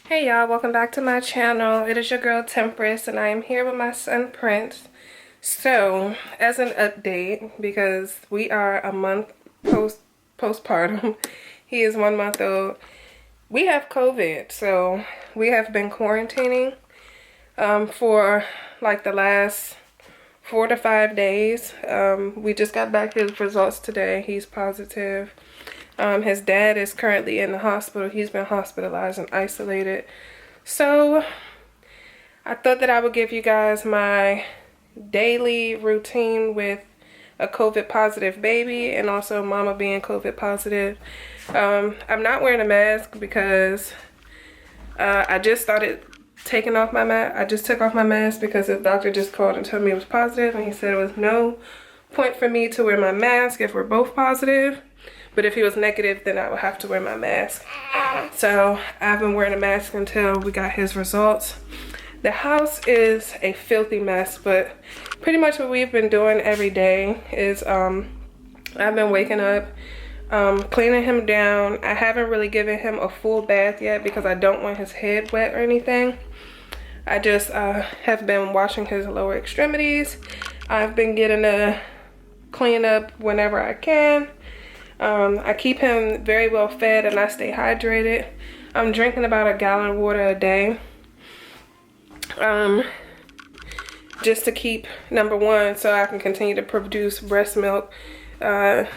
Hey y'all, welcome back to my channel. It is your girl Temperance and I am here with my son Prince. So, as an update, because we are a month postpartum, he is 1 month old. We have COVID, so we have been quarantining for like the last 4 to 5 days. We just got back his results today. He's positive. His dad is currently in the hospital. He's been hospitalized and isolated. So I thought that I would give you guys my daily routine with a COVID positive baby and also mama being COVID positive. I'm not wearing a mask because I just started taking off my mask. I just took off my mask because the doctor just called and told me it was positive, and he said it was no point for me to wear my mask if we're both positive. But if he was negative, then I would have to wear my mask. So I've been wearing a mask until we got his results. The house is a filthy mess, but pretty much what we've been doing every day is I've been waking up, cleaning him down. I haven't really given him a full bath yet because I don't want his head wet or anything. I just have been washing his lower extremities. I've been getting a clean up whenever I can. I keep him very well fed and I stay hydrated. I'm drinking about 1 gallon of water a day. Just to keep, number one, so I can continue to produce breast milk. The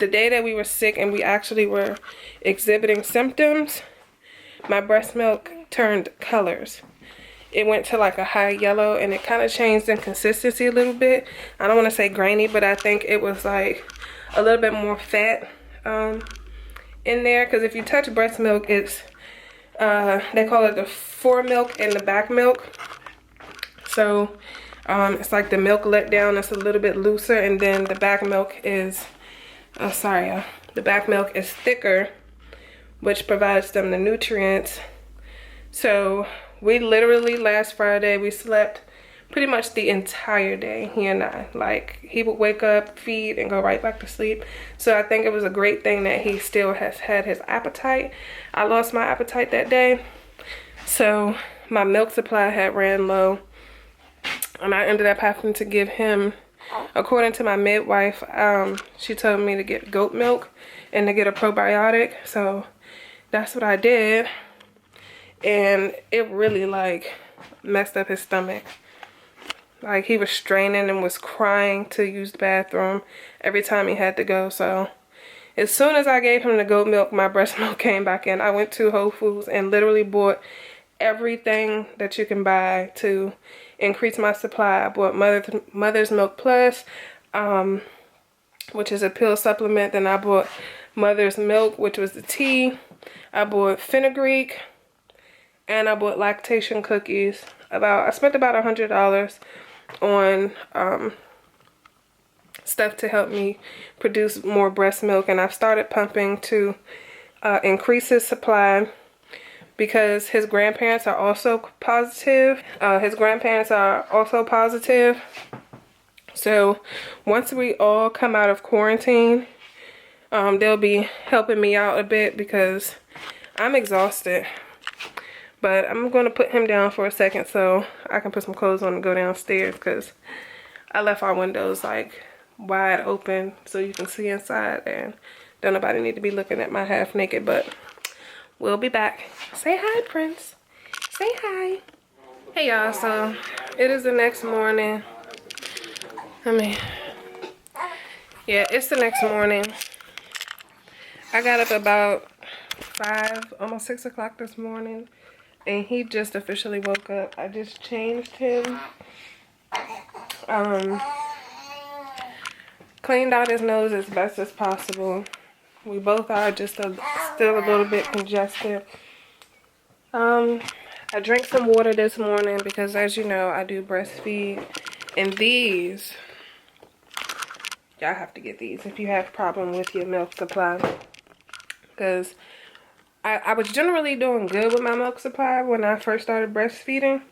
day that we were sick and we actually were exhibiting symptoms, my breast milk turned colors. It went to like a high yellow and it kind of changed in consistency a little bit. I don't want to say grainy, but I think it was like a little bit more fat in there, because if you touch breast milk, it's they call it the foremilk and the back milk. So it's like the milk let down, it's a little bit looser, and then the back milk is the back milk is thicker, which provides them the nutrients. So we literally last Friday we slept pretty much the entire day, he and I. Like, he would wake up, feed, and go right back to sleep. So I think it was a great thing that he still has had his appetite. I lost my appetite that day, so my milk supply had ran low, and I ended up having to give him, according to my midwife, she told me to get goat milk and to get a probiotic. So that's what I did, and it really like messed up his stomach. Like, he was straining and was crying to use the bathroom every time he had to go. So as soon as I gave him the goat milk, my breast milk came back in. I went to Whole Foods and literally bought everything that you can buy to increase my supply. I bought Mother's Milk Plus, which is a pill supplement. Then I bought Mother's Milk, which was the tea. I bought fenugreek, and I bought lactation cookies. I spent about $100 on stuff to help me produce more breast milk, and I've started pumping to increase his supply because his grandparents are also positive. So once we all come out of quarantine, they'll be helping me out a bit because I'm exhausted. But I'm going to put him down for a second so I can put some clothes on and go downstairs, because I left our windows like wide open so you can see inside, and don't nobody need to be looking at my half naked butt. We'll be back. Say hi, Prince. Say hi. Hey y'all, so it is the next morning. Yeah, it's the next morning. I got up about 5, almost 6 o'clock this morning, and he just officially woke up. I just changed him, cleaned out his nose as best as possible. We both are just still a little bit congested. I drank some water this morning because, as you know, I do breastfeed, and these, y'all have to get these if you have a problem with your milk supply, because I was generally doing good with my milk supply when I first started breastfeeding.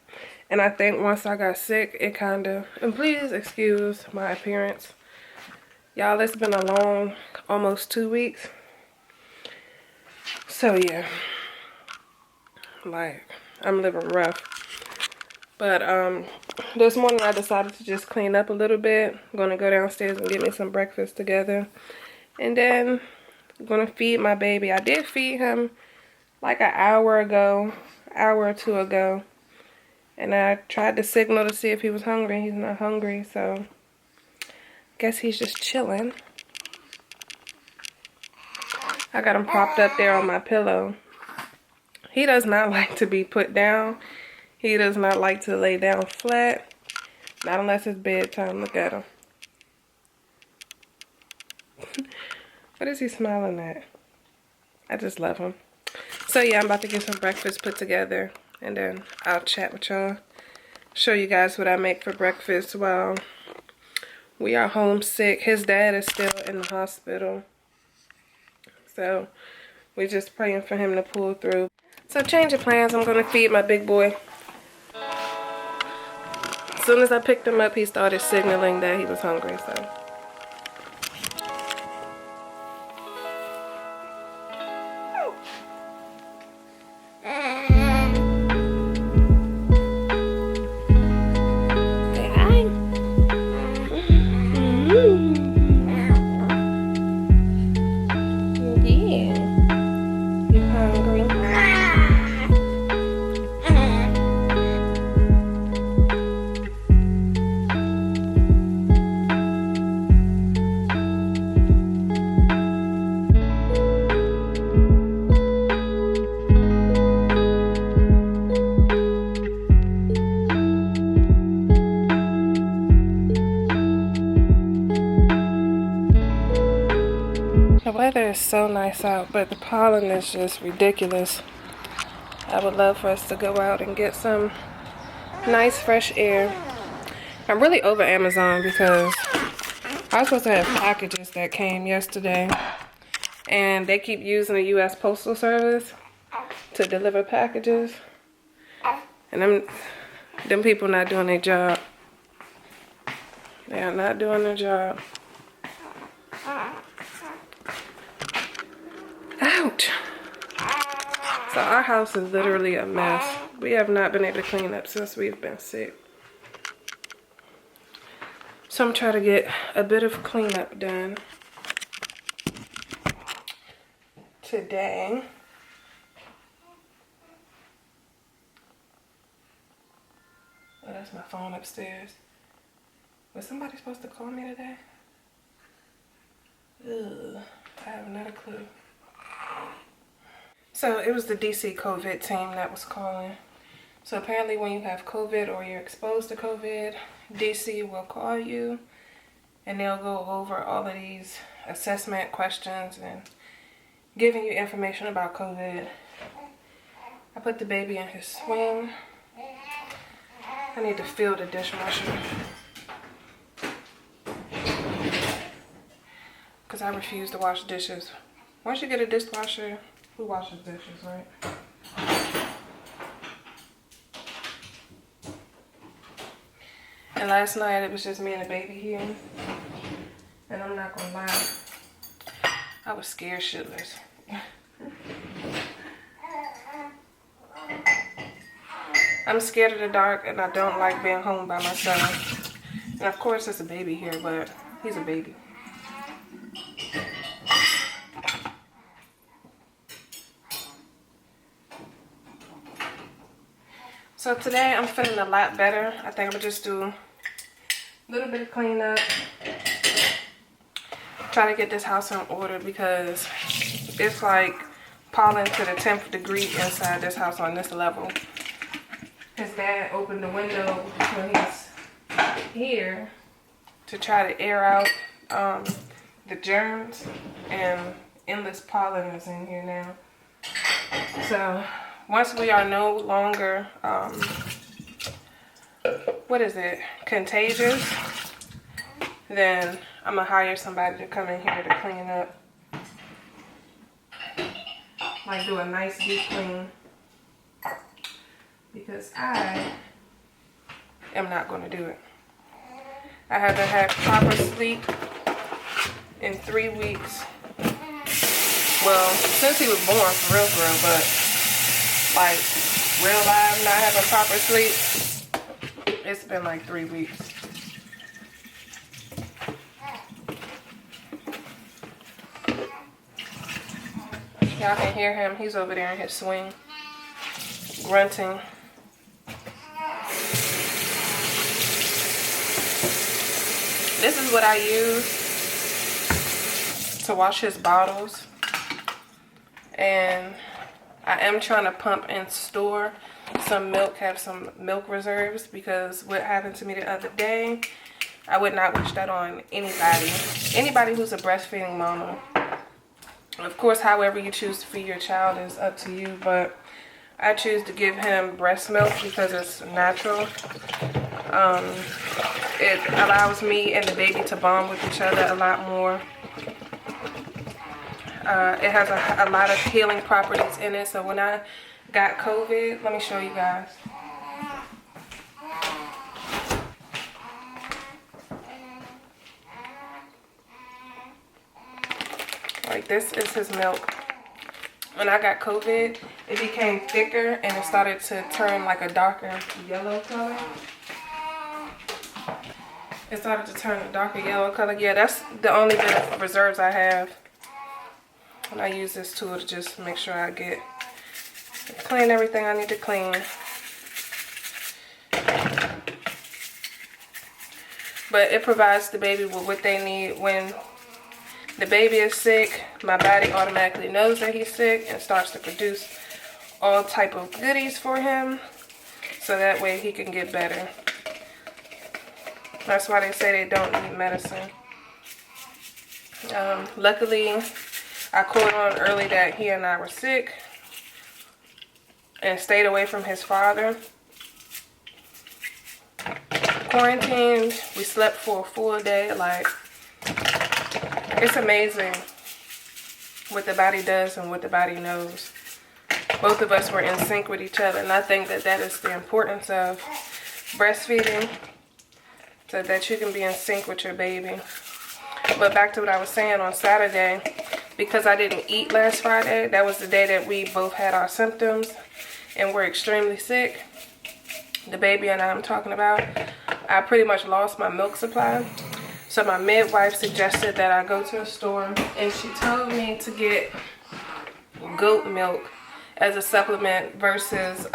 And I think once I got sick, it kind of, and please excuse my appearance. Y'all, it's been a long, almost 2 weeks. So yeah, Like, I'm living rough. But this morning I decided to just clean up a little bit. I'm gonna go downstairs and get me some breakfast together. And then I'm gonna feed my baby. I did feed him like an hour or two ago. And I tried to signal to see if he was hungry. He's not hungry, so I guess he's just chilling. I got him propped up there on my pillow. He does not like to be put down. He does not like to lay down flat. Not unless it's bedtime. Look at him. What is he smiling at? I just love him. So yeah, I'm about to get some breakfast put together. And then I'll chat with y'all. Show you guys what I make for breakfast while we are homesick. His dad is still in the hospital. So we're just praying for him to pull through. So change of plans. I'm going to feed my big boy. As soon as I picked him up, he started signaling that he was hungry. So. The weather is so nice out, but the pollen is just ridiculous. I would love for us to go out and get some nice fresh air. I'm really over Amazon because I was supposed to have packages that came yesterday, and they keep using the U.S. Postal Service to deliver packages, and them people not doing their job. They are not doing their job. Ouch! So our house is literally a mess. We have not been able to clean up since we've been sick. So I'm trying to get a bit of cleanup done today. Oh, that's my phone upstairs. Was somebody supposed to call me today? Ugh, I have not a clue. So it was the DC COVID team that was calling. So apparently when you have COVID or you're exposed to COVID, DC will call you and they'll go over all of these assessment questions and giving you information about COVID. I put the baby in his swing. I need to fill the dishwasher because I refuse to wash dishes. Once you get a dishwasher, who washes dishes, right? And last night it was just me and the baby here. And I'm not gonna lie, I was scared shitless. I'm scared of the dark and I don't like being home by myself. And of course there's a baby here, but he's a baby. So today I'm feeling a lot better. I think I'm gonna just do a little bit of cleanup. Try to get this house in order because it's like pollen to the 10th degree inside this house on this level. His dad opened the window when he was here to try to air out the germs, and endless pollen is in here now. So once we are no longer, contagious, then I'm gonna hire somebody to come in here to clean up. Like do a nice deep clean. Because I am not gonna do it. I had to have proper sleep in 3 weeks. Well, since he was born, for real, but like real live, not having proper sleep. It's been like 3 weeks. Y'all can hear him. He's over there in his swing, grunting. This is what I use to wash his bottles. And I am trying to pump and store some milk, have some milk reserves, because what happened to me the other day, I would not wish that on anybody who's a breastfeeding mama. Of course, however you choose to feed your child is up to you, but I choose to give him breast milk because it's natural. It allows me and the baby to bond with each other a lot more. It has a lot of healing properties in it. So when I got COVID, let me show you guys. Like, this is his milk. When I got COVID, it became thicker and it started to turn like a darker yellow color. It started to turn a darker yellow color. Yeah, that's the only bit of reserves I have. And I use this tool to just make sure I clean everything I need to clean. But it provides the baby with what they need. When the baby is sick, my body automatically knows that he's sick and starts to produce all type of goodies for him, so that way he can get better. That's why they say they don't need medicine. Luckily, I called on early that he and I were sick and stayed away from his father. Quarantined, we slept for a full day. Like, it's amazing what the body does and what the body knows. Both of us were in sync with each other, and I think that that is the importance of breastfeeding, so that you can be in sync with your baby. But back to what I was saying, on Saturday, because I didn't eat last Friday, that was the day that we both had our symptoms and were extremely sick. The baby and I'm talking about. I pretty much lost my milk supply. So my midwife suggested that I go to a store, and she told me to get goat milk as a supplement versus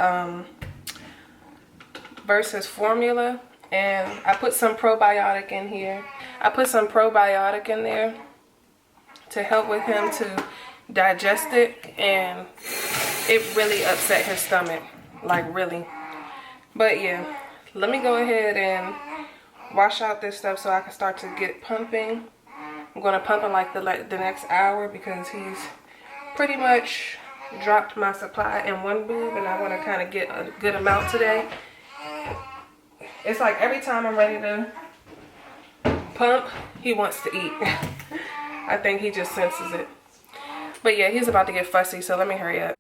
formula. And I put some probiotic in here. I put some probiotic in there to help with him to digest it, and it really upset his stomach, like really. But yeah, let me go ahead and wash out this stuff so I can start to get pumping. I'm going to pump in like the next hour, because he's pretty much dropped my supply in one boob, and I want to kind of get a good amount today. It's like every time I'm ready to pump, he wants to eat. I think he just senses it. But yeah, he's about to get fussy, so let me hurry up.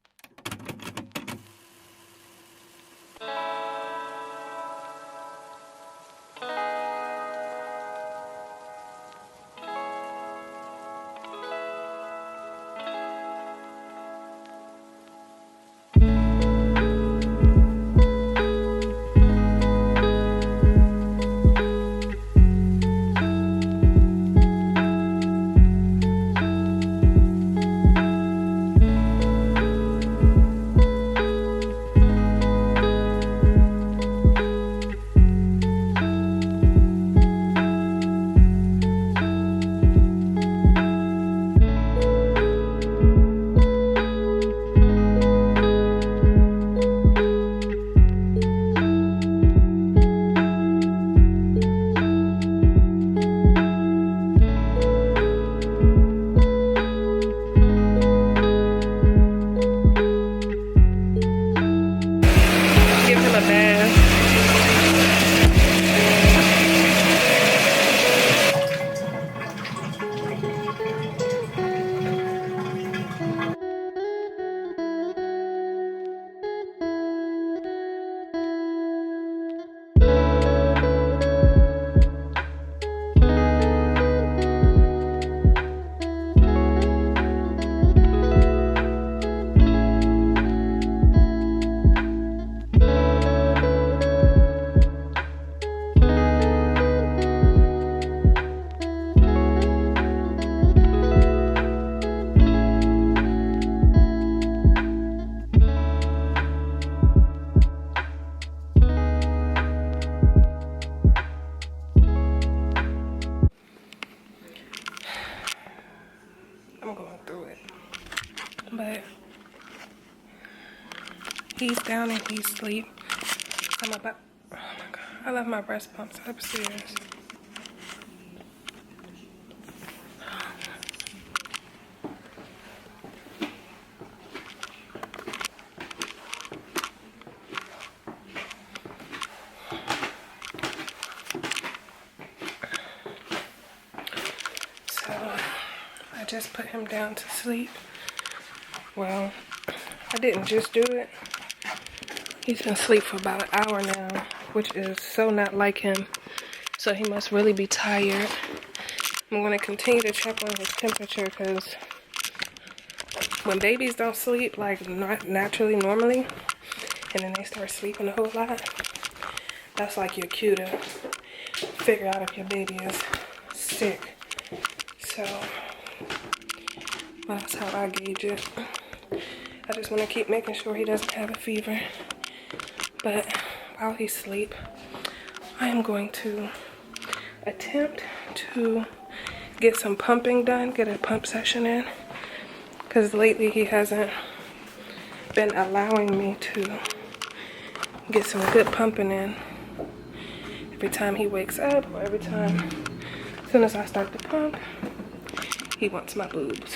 He's down and he's asleep. I'm about, oh my God, I left my breast pumps upstairs. So I just put him down to sleep. Well, I didn't just do it. He's been asleep for about an hour now, which is so not like him. So he must really be tired. I'm going to continue to check on his temperature because when babies don't sleep like not naturally normally, and then they start sleeping a whole lot, that's like your cue to figure out if your baby is sick. So that's how I gauge it. I just want to keep making sure he doesn't have a fever. But while he's asleep, I am going to attempt to get some pumping done, get a pump session in, because lately he hasn't been allowing me to get some good pumping in. Every time he wakes up, or every time, as soon as I start to pump, he wants my boobs.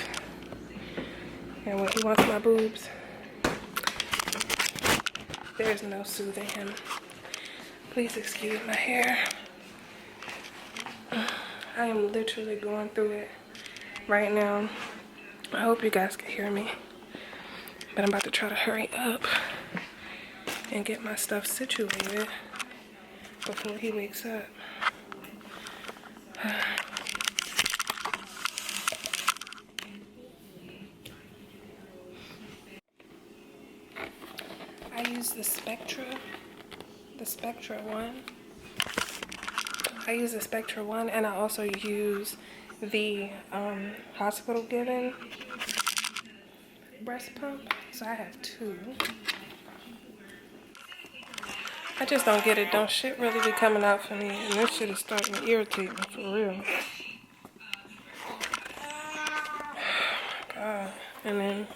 And when he wants my boobs, there's no soothing him. Please excuse my hair. I am literally going through it right now. I hope you guys can hear me. But I'm about to try to hurry up and get my stuff situated before he wakes up. I use the Spectra 1. I use the Spectra 1, and I also use the hospital given breast pump. So I have two. I just don't get it. Don't shit really be coming out for me, and this shit is starting to irritate me for real. God. And then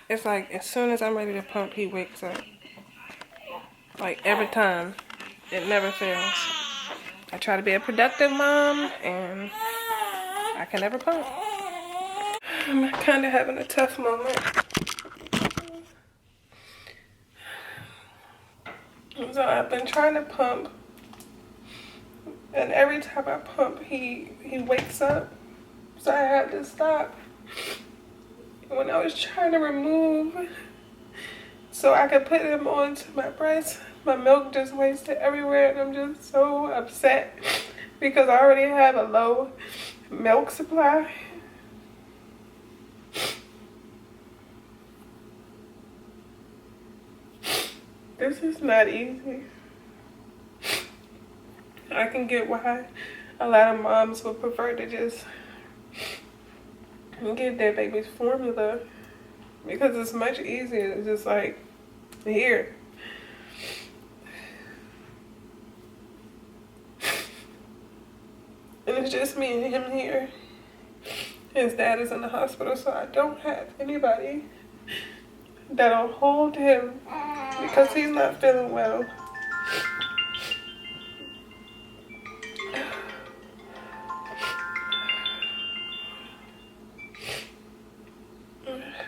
it's like as soon as I'm ready to pump, he wakes up. Like every time. It never fails. I try to be a productive mom, and I can never pump. I'm kind of having a tough moment. So I've been trying to pump, and every time I pump, he wakes up. So I had to stop. When I was trying to remove so I could put him onto my breast, my milk just wasted everywhere, and I'm just so upset because I already have a low milk supply. This is not easy. I can get why a lot of moms would prefer to just give their babies formula, because it's much easier. It's just like, here. And it's just me and him here. His dad is in the hospital, so I don't have anybody that'll hold him because he's not feeling well.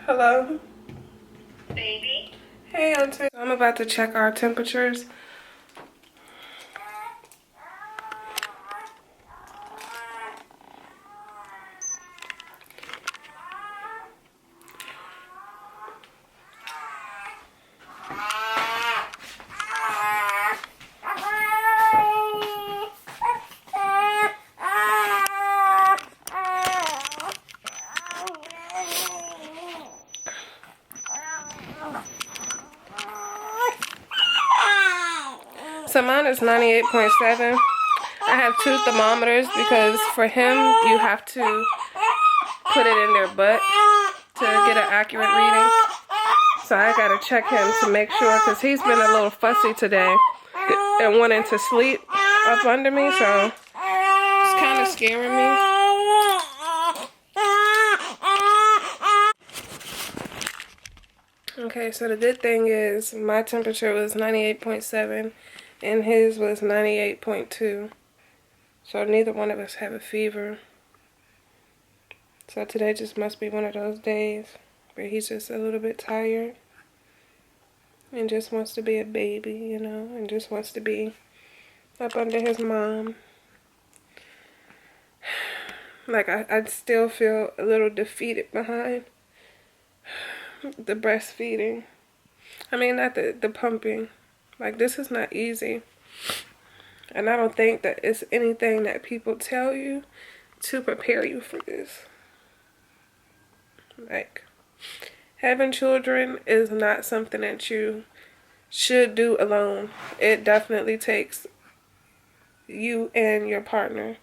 Hello? Baby? Hey, Auntie. I'm about to check our temperatures. So mine is 98.7. I have two thermometers because for him, you have to put it in their butt to get an accurate reading. So I gotta check him to make sure, because he's been a little fussy today and wanting to sleep up under me, so it's kind of scaring me. Okay, so the good thing is my temperature was 98.7 and his was 98.2. So neither one of us have a fever. So today just must be one of those days where he's just a little bit tired and just wants to be a baby, you know, and just wants to be up under his mom. Like, I still feel a little defeated behind the breastfeeding. I mean, not the pumping. Like, this is not easy. And I don't think that it's anything that people tell you to prepare you for this. Like, having children is not something that you should do alone. It definitely takes you and your partner.